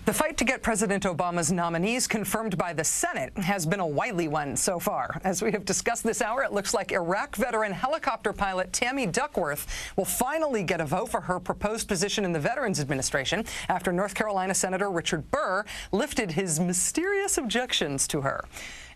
The fight to get President Obama's nominees confirmed by the Senate has been a wily one so far. As we have discussed this hour, it looks like Iraq veteran helicopter pilot Tammy Duckworth will finally get a vote for her proposed position in the Veterans Administration after North Carolina Senator Richard Burr lifted his mysterious objections to her.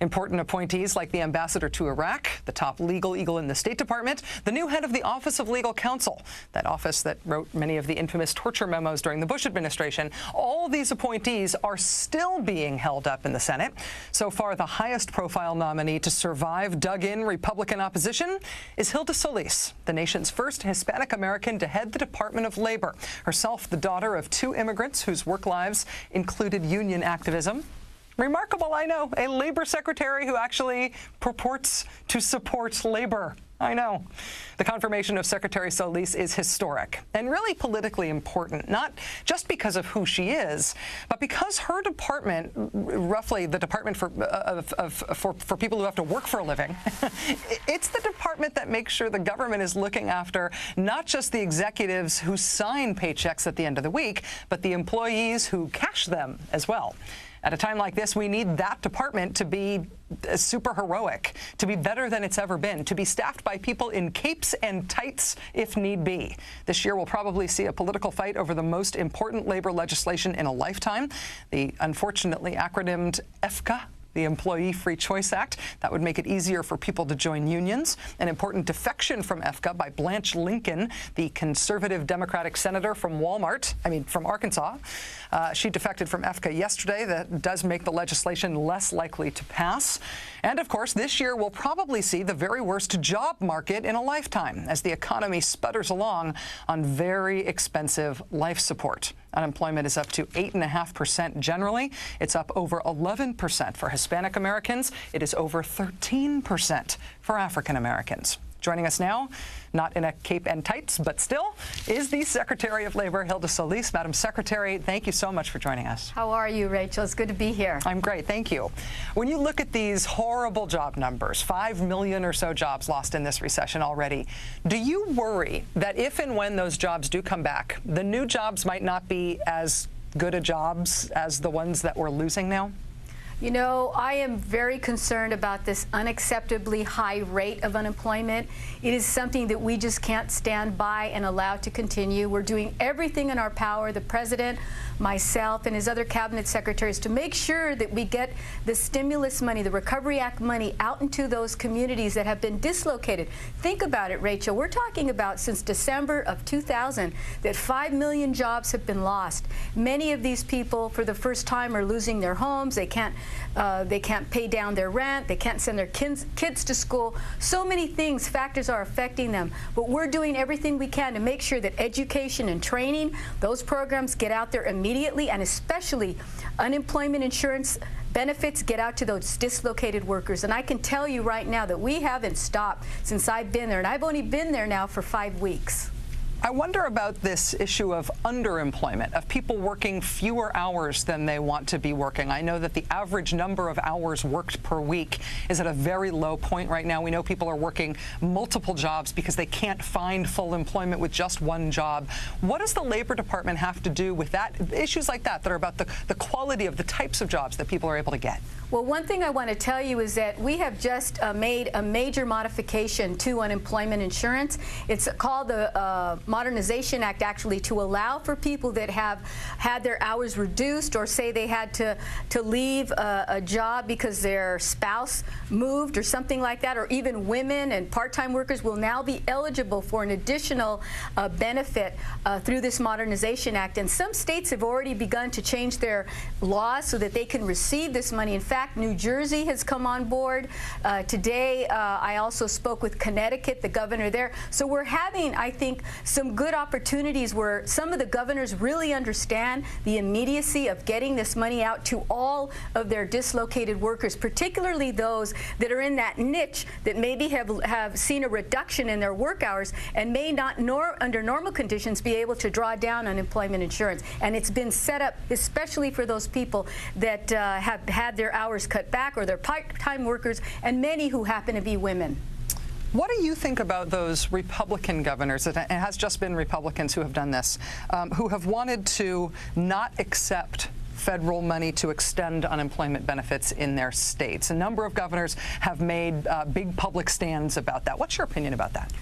Important appointees like the ambassador to Iraq, the top legal eagle in the State Department, the new head of the Office of Legal Counsel, that office that wrote many of the infamous torture memos during the Bush administration, all these appointees are still being held up in the Senate. So far, the highest-profile nominee to survive dug-in Republican opposition is Hilda Solis, the nation's first Hispanic American to head the Department of Labor, herself the daughter of two immigrants whose work lives included union activism. Remarkable, I know, a labor secretary who actually purports to support labor. I know. The confirmation of Secretary Solis is historic and really politically important, not just because of who she is, but because her department, roughly the department for people who have to work for a living, it's the department that makes sure the government is looking after not just the executives who sign paychecks at the end of the week, but the employees who cash them as well. At a time like this, we need that department to be super heroic, to be better than it's ever been, to be staffed by people in capes and tights if need be. This year, we'll probably see a political fight over the most important labor legislation in a lifetime, the unfortunately acronymed EFCA, the Employee Free Choice Act. That would make it easier for people to join unions. An important defection from EFCA by Blanche Lincoln, the conservative Democratic senator from Arkansas. She defected from EFCA yesterday. That does make the legislation less likely to pass. And of course, this year we'll probably see the very worst job market in a lifetime as the economy sputters along on very expensive life support. Unemployment is up to 8.5% generally. It's up over 11% for Hispanic Americans. It is over 13% for African Americans. Joining us now, not in a cape and tights, but still, is the Secretary of Labor, Hilda Solis. Madam Secretary, thank you so much for joining us. How are you, Rachel? It's good to be here. I'm great, thank you. When you look at these horrible job numbers, 5 million or so jobs lost in this recession already, do you worry that if and when those jobs do come back, the new jobs might not be as good a jobs as the ones that we're losing now? You know, I am very concerned about this unacceptably high rate of unemployment. It is something that we just can't stand by and allow to continue. We're doing everything in our power, the president, myself, and his other cabinet secretaries, to make sure that we get the stimulus money, the Recovery Act money, out into those communities that have been dislocated. Think about it, Rachel. We're talking about since December of 2000 that 5 million jobs have been lost. Many of these people, for the first time, are losing their homes. They can't pay down their rent. They can't send their kids to school. So many things, factors are affecting them. But we're doing everything we can to make sure that education and training, those programs get out there immediately, and especially unemployment insurance benefits get out to those dislocated workers. And I can tell you right now that we haven't stopped since I've been there, and I've only been there now for 5 weeks. I wonder about this issue of underemployment, of people working fewer hours than they want to be working. I know that the average number of hours worked per week is at a very low point right now. We know people are working multiple jobs because they can't find full employment with just one job. What does the Labor Department have to do with that, issues like that are about the quality of the types of jobs that people are able to get? Well, one thing I want to tell you is that we have just made a major modification to unemployment insurance. It's called the Modernization Act, actually, to allow for people that have had their hours reduced, or say they had to leave a job because their spouse moved or something like that, or even women and part-time workers will now be eligible for an additional benefit through this Modernization Act. And some states have already begun to change their laws so that they can receive this money. In fact, New Jersey has come on board. Today, I also spoke with Connecticut, the governor there. So we're having, I think, some good opportunities where some of the governors really understand the immediacy of getting this money out to all of their dislocated workers, particularly those that are in that niche that maybe have seen a reduction in their work hours and may not, under normal conditions, be able to draw down unemployment insurance. And it's been set up especially for those people that have had their hours cut back, or their part-time workers, and many who happen to be women. What do you think about those Republican governors, and it has just been Republicans who have done this, who have wanted to not accept federal money to extend unemployment benefits in their states. A number of governors have made big public stands about that. What's your opinion about that?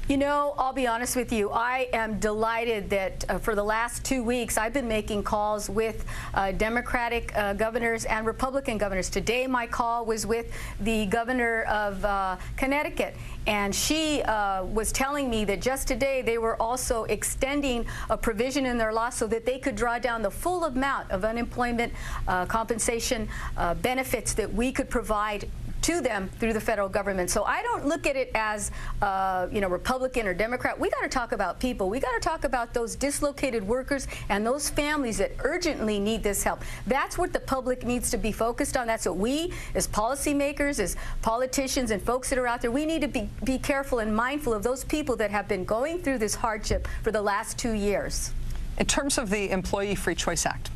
You know, I'll be honest with you. I am delighted that for the last 2 weeks, I've been making calls with Democratic governors and Republican governors. Today, my call was with the governor of Connecticut, and she was telling me that just today they were also extending a provision in their law so that they could draw down the full amount of unemployment compensation benefits that we could provide to them through the federal government. So I don't look at it as, you know, Republican or Democrat. We got to talk about people. We got to talk about those dislocated workers and those families that urgently need this help. That's what the public needs to be focused on. That's what we, as policymakers, as politicians and folks that are out there, we need to be careful and mindful of those people that have been going through this hardship for the last 2 years. In terms of the Employee Free Choice Act,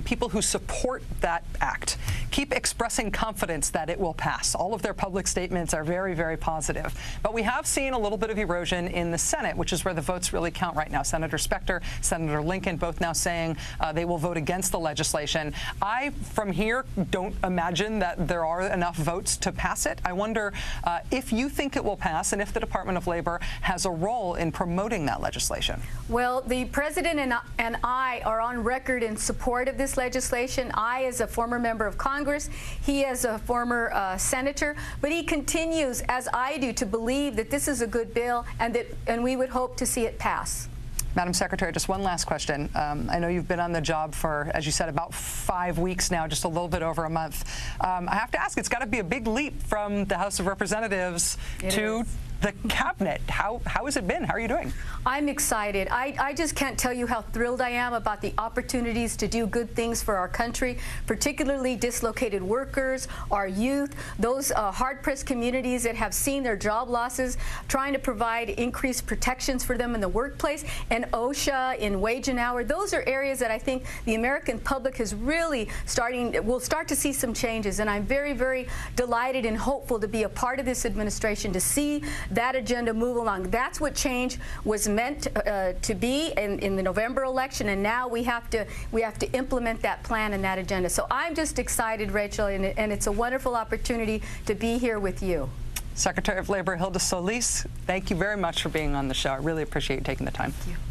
people who support that act keep expressing confidence that it will pass. All of their public statements are very, very positive. But we have seen a little bit of erosion in the Senate, which is where the votes really count right now. Senator Specter, Senator Lincoln, both now saying they will vote against the legislation. I, from here, don't imagine that there are enough votes to pass it. I wonder if you think it will pass and if the Department of Labor has a role in promoting that legislation. Well, the president and I are on record in support of this legislation. I, as a former member of Congress, he as a former senator, but he continues, as I do, to believe that this is a good bill and we would hope to see it pass. Madam Secretary, just one last question. I know you've been on the job for, as you said, about 5 weeks now, just a little bit over a month. I have to ask, it's got to be a big leap from the House of Representatives to the cabinet. How has it been? How are you doing? I'm excited. I just can't tell you how thrilled I am about the opportunities to do good things for our country, particularly dislocated workers, our youth, those hard-pressed communities that have seen their job losses, trying to provide increased protections for them in the workplace, and OSHA in wage and hour. Those are areas that I think the American public is really will start to see some changes, and I'm very, very delighted and hopeful to be a part of this administration to see that agenda move along. That's what change was meant to be in the November election, and now we have to implement that plan and that agenda. So I'm just excited, Rachel, and it's a wonderful opportunity to be here with you. Secretary of Labor Hilda Solis, thank you very much for being on the show. I really appreciate you taking the time. Thank you.